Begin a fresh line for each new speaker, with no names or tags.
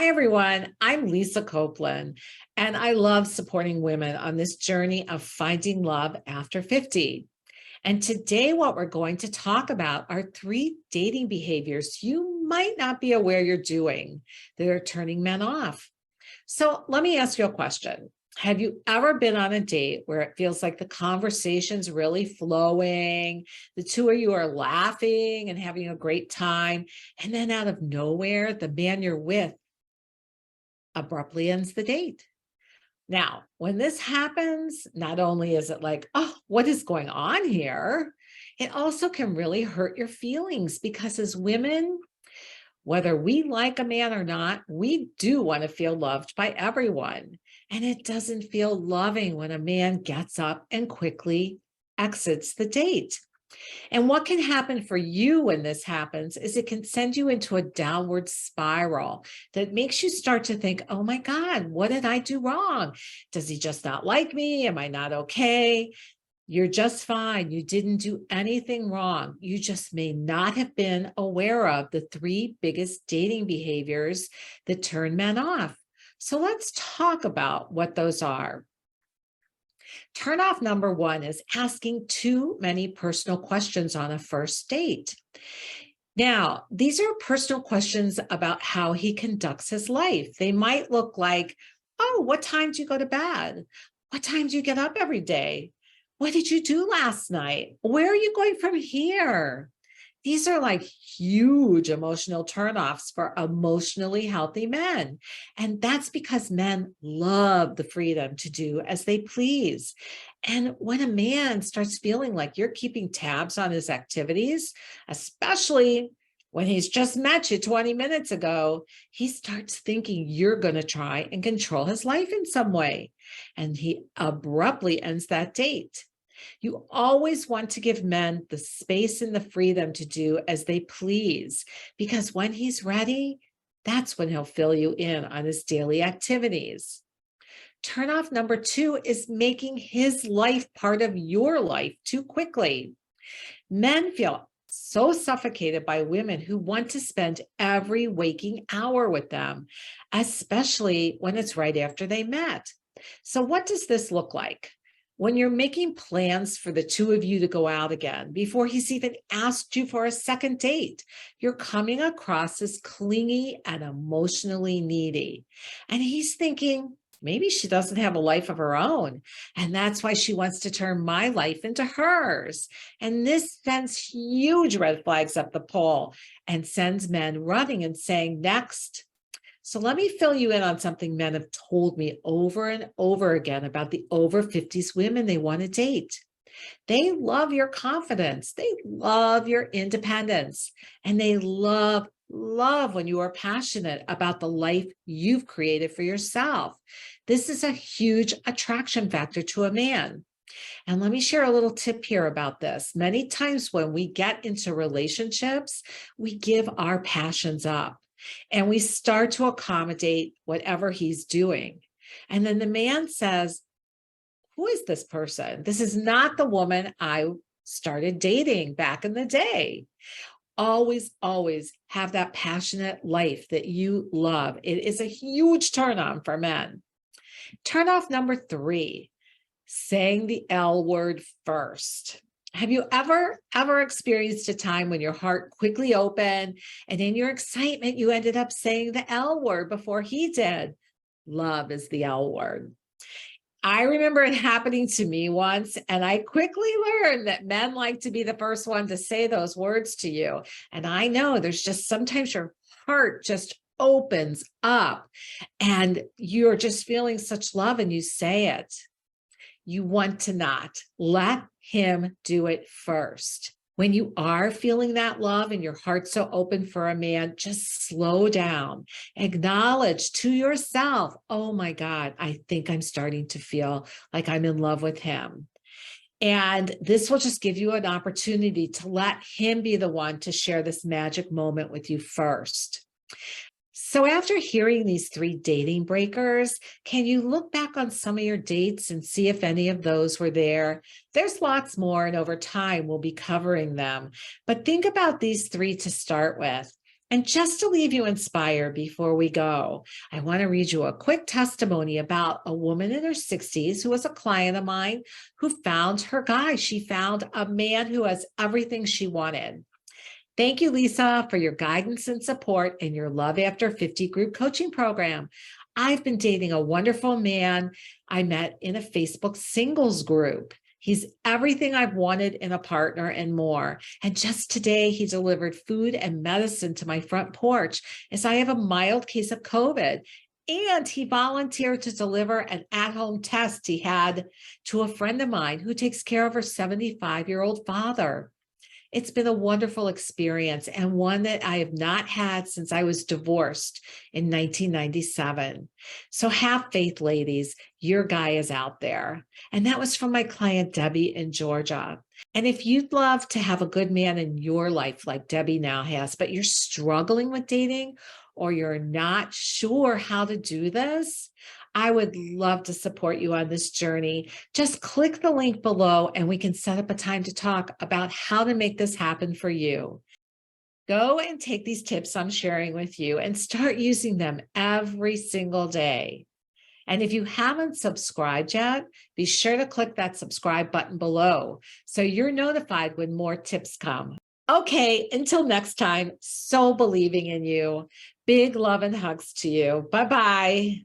Hi, everyone. I'm Lisa Copeland, and I love supporting women on this journey of finding love after 50. And today, what we're going to talk about are 3 dating behaviors you might not be aware you're doing that are turning men off. So, let me ask you a question. Have you ever been on a date where it feels like the conversation's really flowing, the two of you are laughing and having a great time, and then out of nowhere, the man you're with abruptly ends the date? Now, when this happens, not only is it like, oh, what is going on here? It also can really hurt your feelings because as women, whether we like a man or not, we do want to feel loved by everyone. And it doesn't feel loving when a man gets up and quickly exits the date. And what can happen for you when this happens is it can send you into a downward spiral that makes you start to think, oh my God, what did I do wrong? Does he just not like me? Am I not okay? You're just fine. You didn't do anything wrong. You just may not have been aware of the 3 biggest dating behaviors that turn men off. So let's talk about what those are. Turnoff number 1 is asking too many personal questions on a first date. Now, these are personal questions about how he conducts his life. They might look like, oh, what time do you go to bed? What time do you get up every day? What did you do last night? Where are you going from here? These are like huge emotional turnoffs for emotionally healthy men. And that's because men love the freedom to do as they please. And when a man starts feeling like you're keeping tabs on his activities, especially when he's just met you 20 minutes ago, he starts thinking you're going to try and control his life in some way. And he abruptly ends that date. You always want to give men the space and the freedom to do as they please, because when he's ready, that's when he'll fill you in on his daily activities. Turnoff number 2 is making his life part of your life too quickly. Men feel so suffocated by women who want to spend every waking hour with them, especially when it's right after they met. So what does this look like? When you're making plans for the 2 of you to go out again, before he's even asked you for a second date, you're coming across as clingy and emotionally needy. And he's thinking, maybe she doesn't have a life of her own. And that's why she wants to turn my life into hers. And this sends huge red flags up the pole and sends men running and saying, next. So let me fill you in on something men have told me over and over again about the over 50s women they want to date. They love your confidence. They love your independence. And they love when you are passionate about the life you've created for yourself. This is a huge attraction factor to a man. And let me share a little tip here about this. Many times when we get into relationships, we give our passions up. And we start to accommodate whatever he's doing. And then the man says, who is this person? This is not the woman I started dating back in the day. Always, always have that passionate life that you love. It is a huge turn on for men. Turn off number 3, saying the L word first. Have you ever experienced a time when your heart quickly opened and in your excitement, you ended up saying the L word before he did? Love is the L word. I remember it happening to me once, and I quickly learned that men like to be the first one to say those words to you. And I know there's just sometimes your heart just opens up and you're just feeling such love and you say it. You want to not let him do it first. When you are feeling that love and your heart's so open for a man, just slow down. Acknowledge to yourself, oh my God, I think I'm starting to feel like I'm in love with him. And this will just give you an opportunity to let him be the one to share this magic moment with you first. So after hearing these 3 dating breakers, can you look back on some of your dates and see if any of those were there? There's lots more, and over time we'll be covering them. But think about these 3 to start with. And just to leave you inspired before we go, I want to read you a quick testimony about a woman in her 60s who was a client of mine who found her guy. She found a man who has everything she wanted. Thank you, Lisa, for your guidance and support in your Love After 50 group coaching program. I've been dating a wonderful man I met in a Facebook singles group. He's everything I've wanted in a partner and more. And just today, he delivered food and medicine to my front porch as I have a mild case of COVID. And he volunteered to deliver an at-home test he had to a friend of mine who takes care of her 75-year-old father. It's been a wonderful experience and one that I have not had since I was divorced in 1997. So have faith, ladies. Your guy is out there. And that was from my client, Debbie in Georgia. And if you'd love to have a good man in your life like Debbie now has, but you're struggling with dating or you're not sure how to do this, I would love to support you on this journey. Just click the link below and we can set up a time to talk about how to make this happen for you. Go and take these tips I'm sharing with you and start using them every single day. And if you haven't subscribed yet, be sure to click that subscribe button below so you're notified when more tips come. Okay, until next time, so believing in you. Big love and hugs to you. Bye-bye.